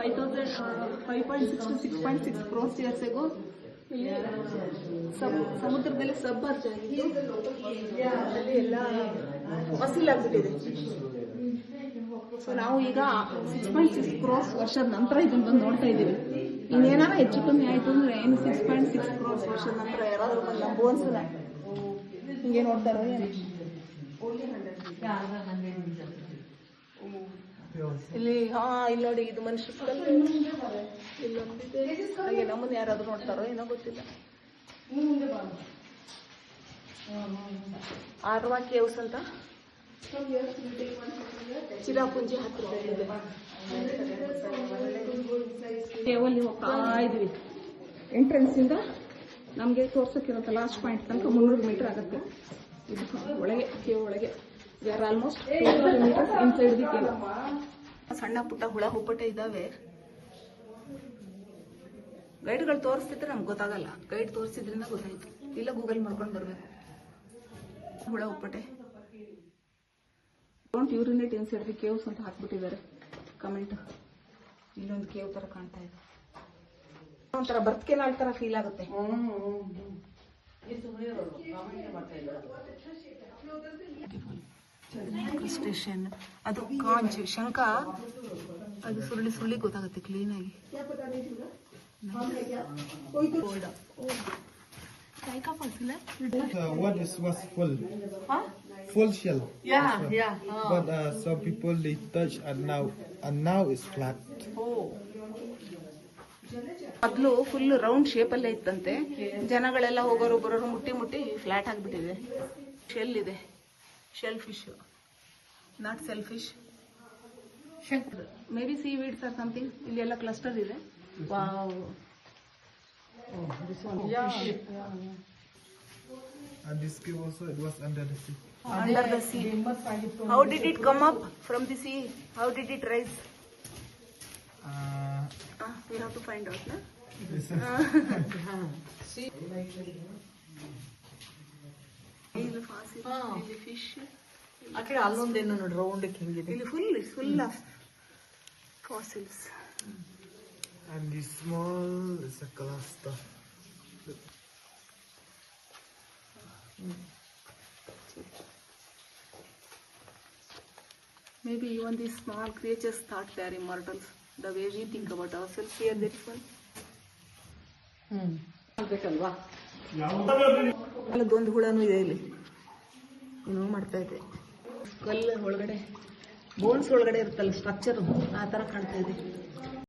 5.6 to 6.6 crores years ago. ಸಮುದ್ರದಲ್ಲಿ ಸಬ್ಬರ್ಜ್ ಆಗಿದ್ದು ಎಲ್ಲ ಫಾಸಿಲ್ ಆಗ್ಬಿಟ್ಟಿದೆ. ಸೊ ನಾವು ಈಗ 6.6 crores ವರ್ಷದ ನಂತರ ಇದನ್ನ ಬಂದು ನೋಡ್ತಾ ಇದ್ದೀವಿ. ಇನ್ನೇನಾರ ಹೆಚ್ಚು ಕಮ್ಮಿ ಆಯ್ತು ಅಂದ್ರೆ ಏನು 6.6 crores ವರ್ಷದ ನಂತರ ಯಾರಾದ್ರೂ ಬಂದು ನಮ್ಮ ಬೋನ್ಸ್ನ ಹಿಂಗೆ ನೋಡ್ತಾರೋ ಏನು. ಇಲ್ಲಿ ಇಲ್ಲಿ ನೋಡಿ, ಇದು ಮನುಷ್ಯ ಇಲ್ಲೊಂದಿದೆ. ಹಾಗೆ ನಮ್ಮನ್ನ ಯಾರಾದ್ರೂ ನೋಡ್ತಾರೋ ಏನೋ ಗೊತ್ತಿಲ್ಲ. ಆರ್ವಾ ಕೇವ್ಸ್ ಅಂತ ಚಿರಾಪುಂಜಿ ಹತ್ತಿರ ಇದೆ. ಕೇವಲ್ಲಿ ಹೋಗ್ತಾ ಇದೀವಿ. ಎಂಟ್ರೆನ್ಸ್ ಇಂದ ನಮ್ಗೆ ತೋರ್ಸಕ್ಕಿರೋಂಥ ಲಾಸ್ಟ್ ಪಾಯಿಂಟ್ ತನಕ 300 ಮೀಟರ್ ಆಗುತ್ತೆ. ಇದು ಒಳಗೆ ಕೇವ್ ಒಳಗೆ almost 200 meters inside the cave. ಸಣ್ಣ ಪುಟ್ಟ ಹುಳ ಹುಪ್ಪಟೆ ಇದ್ದಾವೆ. ಗೈಡ್ಗಳು ತೋರಿಸ್ತಿದ್ರೆ ನಮ್ಗೆ ಗೊತ್ತಾಗಲ್ಲ. ಗೈಡ್ ತೋರಿಸಿದ್ರಿಂದ ಗೊತ್ತಾಯ್ತು. ಇಲ್ಲ ಗೂಗಲ್ ಮಾಡ್ಕೊಂಡು ಬರ್ಬೇಕು. ಹುಳ ಹುಪ್ಪಟೆ don't urinate inside the caves ಅಂತ ಹಾಕ್ಬಿಟ್ಟಿದ್ದಾರೆ ಕಮೆಂಟ್. ಇಲ್ಲೊಂದು ಕೇವ್ ತರ ಕಾಣ್ತಾ ಇದೆ. ಒಂಥರ ಬರ್ತ್ ಕೆನಾಲ್ ತರ ಫೀಲ್ ಆಗುತ್ತೆ. ಸ್ಟೇಷನ್ ಅದು ಕಾಂಚ್ ಶಂಕ, ಅದು ಸುರುಳಿ ಸುರುಳಿ ಗೊತ್ತಾಗುತ್ತೆ ಕ್ಲೀನ್ ಆಗಿ. What was full? Huh? Full shell. Yeah. But some people they touch and now it's flat. ಮೊದಲು ಫುಲ್ ರೌಂಡ್ ಶೇಪ್ ಅಲ್ಲೇ ಇತ್ತಂತೆ. ಜನಗಳೆಲ್ಲ ಹೋಗೋರು ಬರೋರು ಮುಟ್ಟಿ ಮುಟ್ಟಿ ಫ್ಲಾಟ್ ಆಗಿಬಿಟ್ಟಿದೆ. ಶೆಲ್ ಇದೆ, shell fish, not sell fish. Maybe seaweeds or something. ಇಲ್ಲಿ ಎಲ್ಲ ಕ್ಲಸ್ಟರ್ ಇದೆ. Wow. And this cave also, it was under the sea. Under the sea. How did it come up from the sea? How did it rise? We have to find out, na? See. ಇಲ್ಲಿ fossil, ಇಲ್ಲಿ fish. ಆ ಕಡೆ ಅಲ್ಲೊಂದೇನು ನೋಡಿ round ಹಿಂಗಿದೆ. ಇಲ್ಲಿ full of fossils. And this small is a cluster. Maybe even these small creatures thought they are immortals. The way we think about ourselves. Here there is one. ಬೇಕಲ್ವಾ? ಅಲ್ಲೊಂದು ಹುಳನೂ ಇದೆ ಇಲ್ಲಿ. ಏನೋ ಮಾಡ್ತಾ ಇದೆ. ಕಲ್ಲು ಒಳಗಡೆ, ಬೋನ್ಸ್ ಒಳಗಡೆ ಇರುತ್ತಲ್ಲ ಸ್ಟ್ರಕ್ಚರ್, ಆ ತರ ಕಾಣ್ತಾ ಇದೆ.